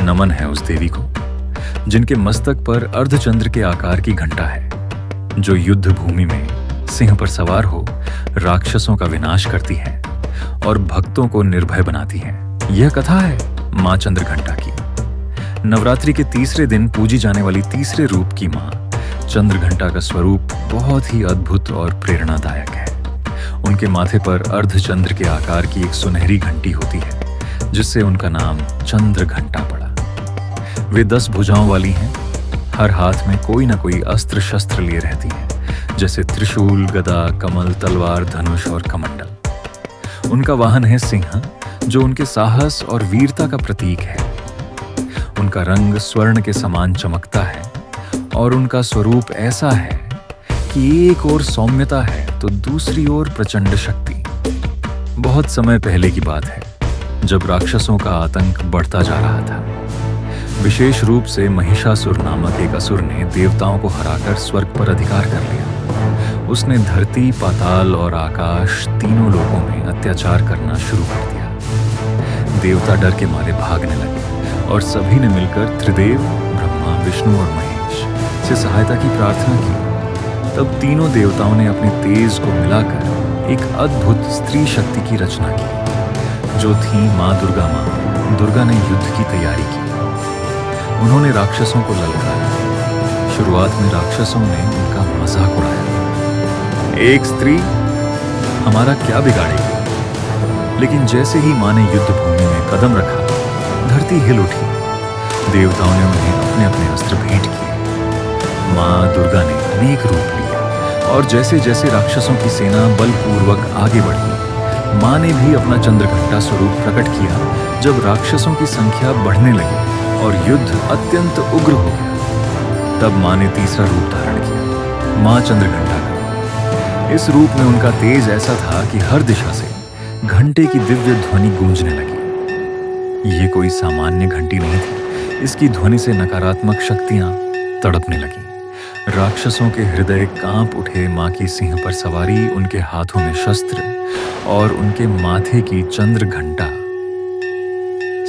नमन है उस देवी को जिनके मस्तक पर अर्धचंद्र के आकार की घंटा है, जो युद्ध भूमि में सिंह पर सवार हो राक्षसों का विनाश करती है और भक्तों को निर्भय बनाती है। यह कथा है मां चंद्रघंटा की। नवरात्रि के तीसरे दिन पूजी जाने वाली तीसरे रूप की मां चंद्रघंटा का स्वरूप बहुत ही अद्भुत और प्रेरणादायक है। उनके माथे पर अर्धचंद्र के आकार की एक सुनहरी घंटी होती है, जिससे उनका नाम चंद्रघंटा पड़ा। वे 10 भुजाओं वाली हैं। हर हाथ में कोई ना कोई अस्त्र शस्त्र लिए रहती हैं, जैसे त्रिशूल, गदा, कमल, तलवार, धनुष और कमंडल। उनका वाहन है सिंह, जो उनके साहस और वीरता का प्रतीक है। उनका रंग स्वर्ण के समान चमकता है और उनका स्वरूप ऐसा है कि एक ओर सौम्यता है तो दूसरी ओर प्रचंड शक्ति। बहुत समय पहले की बात है, जब राक्षसों का आतंक बढ़ता जा रहा था। विशेष रूप से महिषासुर नामक एक असुर ने देवताओं को हराकर स्वर्ग पर अधिकार कर लिया। उसने धरती, पाताल और आकाश तीनों लोकों में अत्याचार करना शुरू कर दिया। देवता डर के मारे भागने लगे और सभी ने मिलकर त्रिदेव ब्रह्मा, विष्णु और महेश से सहायता की प्रार्थना की। तब तीनों देवताओं ने अपने तेज को मिलाकर एक अद्भुत स्त्री शक्ति की रचना की, जो थी मां दुर्गा। मां दुर्गा ने युद्ध की तैयारी की। उन्होंने राक्षसों को ललकारा। शुरुआत में राक्षसों ने उनका मजाक उड़ाया। एक स्त्री हमारा क्या बिगाड़ेगी? लेकिन जैसे ही मां ने युद्ध भूमि में कदम रखा, धरती हिल उठी। देवताओं ने उन्हें अपने अपने अस्त्र भेंट किए। मां दुर्गा ने अनेक रूप लिए और जैसे जैसे राक्षसों की सेना बलपूर्वक आगे बढ़ी, मां ने भी अपना चंद्रघंटा स्वरूप प्रकट किया। जब राक्षसों की संख्या बढ़ने लगी और युद्ध अत्यंत उग्र हो गया, तब मां ने तीसरा रूप धारण किया, मां चंद्रघंटा का। इस रूप में उनका तेज ऐसा था कि हर दिशा से घंटे की दिव्य ध्वनि गूंजने लगी। ये कोई सामान्य घंटी नहीं थी। इसकी ध्वनि से नकारात्मक शक्तियां तड़पने लगीं। राक्षसों के हृदय कांप उठे। मां की सिंह पर सवारी, उनके हाथों में शस्त्र और उनके माथे की चंद्र घंटा,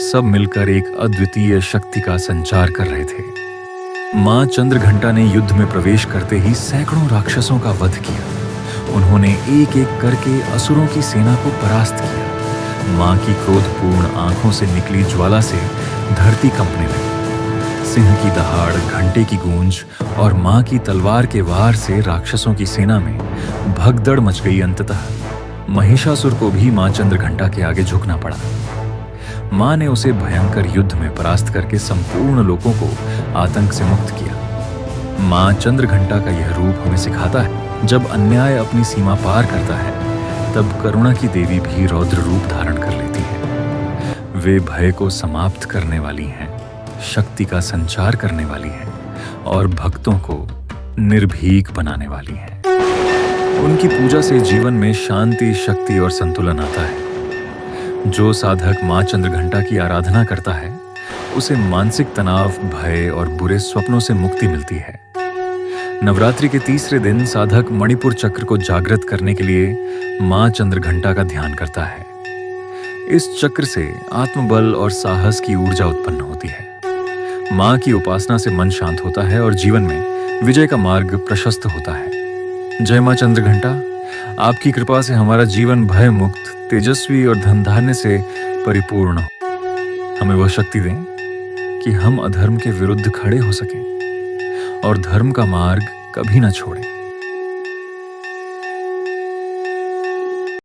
सब मिलकर एक अद्वितीय शक्ति का संचार कर रहे थे। मां चंद्रघंटा ने युद्ध में प्रवेश करते ही सैकड़ों राक्षसों का वध किया। उन्होंने एक एक करके असुरों की सेना को परास्त किया। मां की क्रोधपूर्ण आंखों से निकली ज्वाला से धरती कंपने लगी। सिंह की दहाड़, घंटे की गूंज और मां की तलवार के वार से राक्षसों की सेना में भगदड़ मच गई। अंततः महिषासुर को भी मां चंद्रघंटा के आगे झुकना पड़ा। मां ने उसे भयंकर युद्ध में परास्त करके संपूर्ण लोगों को आतंक से मुक्त किया। मां चंद्रघंटा का यह रूप हमें सिखाता है, जब अन्याय अपनी सीमा पार करता है, तब करुणा की देवी भी रौद्र रूप धारण कर लेती है। वे भय को समाप्त करने वाली हैं, शक्ति का संचार करने वाली हैं और भक्तों को निर्भीक बनाने वाली हैं। उनकी पूजा से जीवन में शांति, शक्ति और संतुलन आता है। जो साधक मां चंद्रघंटा की आराधना करता है, उसे मानसिक तनाव, भय और बुरे स्वप्नों से मुक्ति मिलती है। नवरात्रि के तीसरे दिन साधक मणिपुर चक्र को जागृत करने के लिए मां चंद्रघंटा का ध्यान करता है। इस चक्र से आत्मबल और साहस की ऊर्जा उत्पन्न होती है। मां की उपासना से मन शांत होता है और जीवन में विजय का मार्ग प्रशस्त होता है। जय मां चंद्रघंटा। आपकी कृपा से हमारा जीवन भय मुक्त, तेजस्वी और धन धान्य से परिपूर्ण हो। हमें वह शक्ति दें कि हम अधर्म के विरुद्ध खड़े हो सकें और धर्म का मार्ग कभी न छोड़ें।